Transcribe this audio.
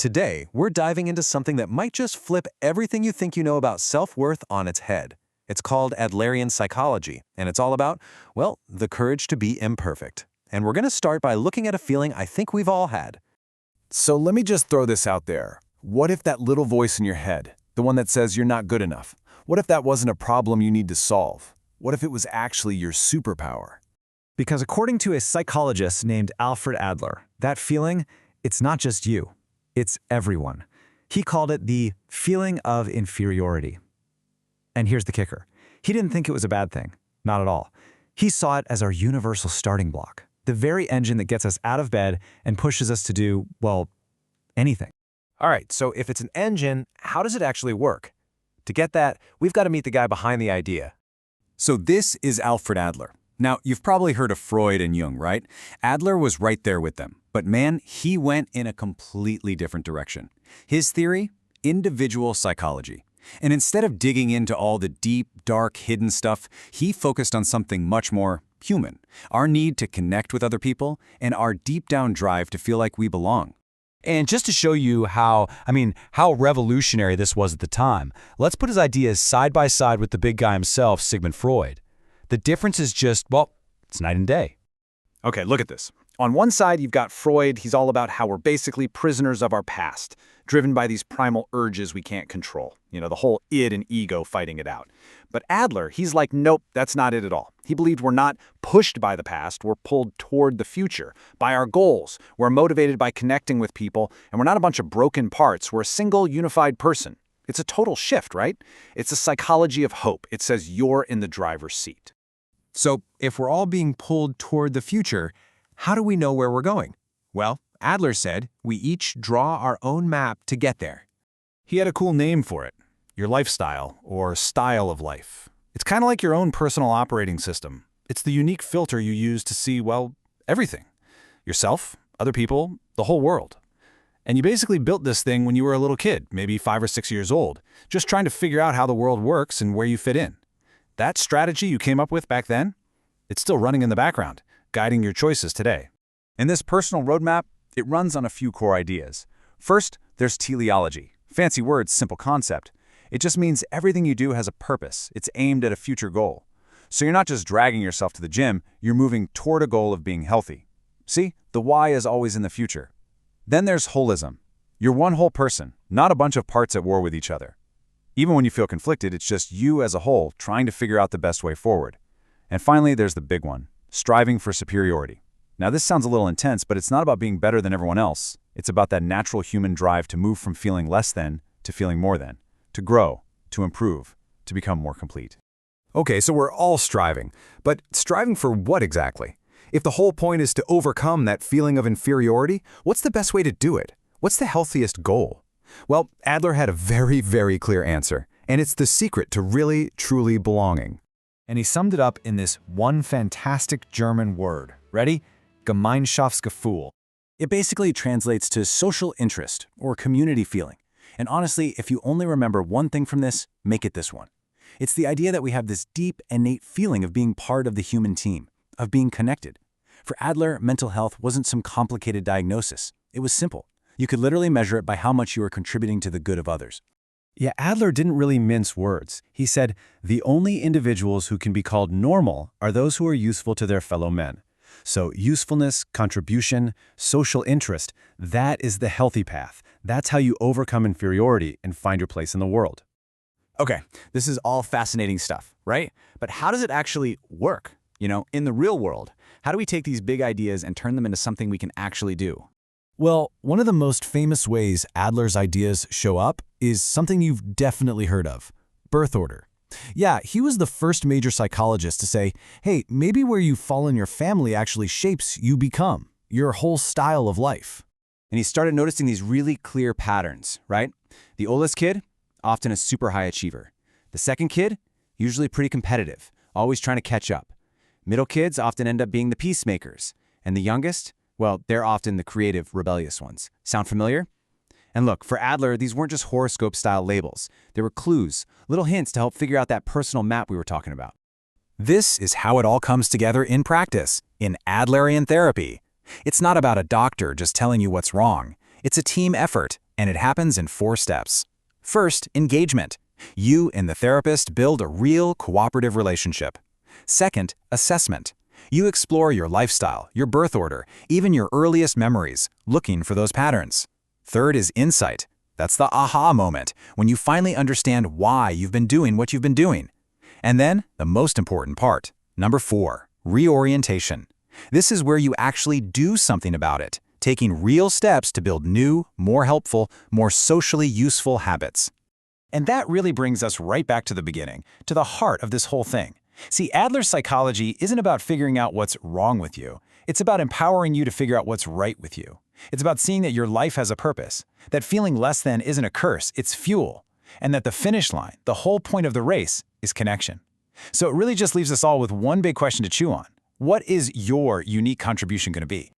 Today, we're diving into something that might just flip everything you think you know about self-worth on its head. It's called Adlerian Psychology, and it's all about, well, the courage to be imperfect. And we're going to start by looking at a feeling I think we've all had. So let me just throw this out there. What if that little voice in your head, the one that says you're not good enough, what if that wasn't a problem you need to solve? What if it was actually your superpower? Because according to a psychologist named Alfred Adler, that feeling, it's not just you. It's everyone. He called it the feeling of inferiority. And here's the kicker. He didn't think it was a bad thing. Not at all. He saw it as our universal starting block, the very engine that gets us out of bed and pushes us to do, well, anything. All right, so if it's an engine, how does it actually work? To get that, we've got to meet the guy behind the idea. So this is Alfred Adler. Now, you've probably heard of Freud and Jung, right? Adler was right there with them. But man, he went in a completely different direction. His theory? Individual psychology. And instead of digging into all the deep, dark, hidden stuff, he focused on something much more human. Our need to connect with other people and our deep down drive to feel like we belong. And just to show you how revolutionary this was at the time, let's put his ideas side by side with the big guy himself, Sigmund Freud. The difference is just, well, it's night and day. Okay, look at this. On one side, you've got Freud. He's all about how we're basically prisoners of our past, driven by these primal urges we can't control. You know, the whole id and ego fighting it out. But Adler, he's like, nope, that's not it at all. He believed we're not pushed by the past, we're pulled toward the future, by our goals. We're motivated by connecting with people, and we're not a bunch of broken parts. We're a single, unified person. It's a total shift, right? It's a psychology of hope. It says you're in the driver's seat. So if we're all being pulled toward the future, how do we know where we're going? Well, Adler said we each draw our own map to get there. He had a cool name for it, your lifestyle or style of life. It's kind of like your own personal operating system. It's the unique filter you use to see, well, everything. Yourself, other people, the whole world. And you basically built this thing when you were a little kid, maybe 5 or 6 years old, just trying to figure out how the world works and where you fit in. That strategy you came up with back then, it's still running in the background, guiding your choices today. And this personal roadmap, it runs on a few core ideas. First, there's teleology. Fancy words, simple concept. It just means everything you do has a purpose. It's aimed at a future goal. So you're not just dragging yourself to the gym, you're moving toward a goal of being healthy. See, the why is always in the future. Then there's holism. You're one whole person, not a bunch of parts at war with each other. Even when you feel conflicted, it's just you as a whole trying to figure out the best way forward. And finally, there's the big one, striving for superiority. Now, this sounds a little intense, but it's not about being better than everyone else. It's about that natural human drive to move from feeling less than to feeling more than, to grow, to improve, to become more complete. Okay, so we're all striving. But striving for what exactly? If the whole point is to overcome that feeling of inferiority, what's the best way to do it? What's the healthiest goal? Well, Adler had a very, very clear answer, and it's the secret to really, truly belonging. And he summed it up in this one fantastic German word. Ready? Gemeinschaftsgefühl. It basically translates to social interest or community feeling. And honestly, if you only remember one thing from this, make it this one. It's the idea that we have this deep, innate feeling of being part of the human team, of being connected. For Adler, mental health wasn't some complicated diagnosis. It was simple. You could literally measure it by how much you were contributing to the good of others. Yeah, Adler didn't really mince words. He said, the only individuals who can be called normal are those who are useful to their fellow men. So usefulness, contribution, social interest, that is the healthy path. That's how you overcome inferiority and find your place in the world. Okay, this is all fascinating stuff, right? But how does it actually work? You know, in the real world, how do we take these big ideas and turn them into something we can actually do? Well, one of the most famous ways Adler's ideas show up is something you've definitely heard of, birth order. Yeah, he was the first major psychologist to say, hey, maybe where you fall in your family actually shapes you become, your whole style of life. And he started noticing these really clear patterns, right? The oldest kid, often a super high achiever. The second kid, usually pretty competitive, always trying to catch up. Middle kids often end up being the peacemakers. And the youngest, well, they're often the creative, rebellious ones. Sound familiar? And look, for Adler, these weren't just horoscope-style labels. They were clues, little hints to help figure out that personal map we were talking about. This is how it all comes together in practice, in Adlerian therapy. It's not about a doctor just telling you what's wrong. It's a team effort, And it happens in 4 steps. First, engagement. You and the therapist build a real cooperative relationship. Second, assessment. You explore your lifestyle, your birth order, even your earliest memories, looking for those patterns. Third is insight. That's the aha moment, when you finally understand why you've been doing what you've been doing. And then, the most important part, number 4, reorientation. This is where you actually do something about it, taking real steps to build new, more helpful, more socially useful habits. And that really brings us right back to the beginning, to the heart of this whole thing. See, Adler's psychology isn't about figuring out what's wrong with you. It's about empowering you to figure out what's right with you. It's about seeing that your life has a purpose, that feeling less than isn't a curse, it's fuel, and that the finish line, the whole point of the race, is connection. So it really just leaves us all with one big question to chew on. What is your unique contribution going to be?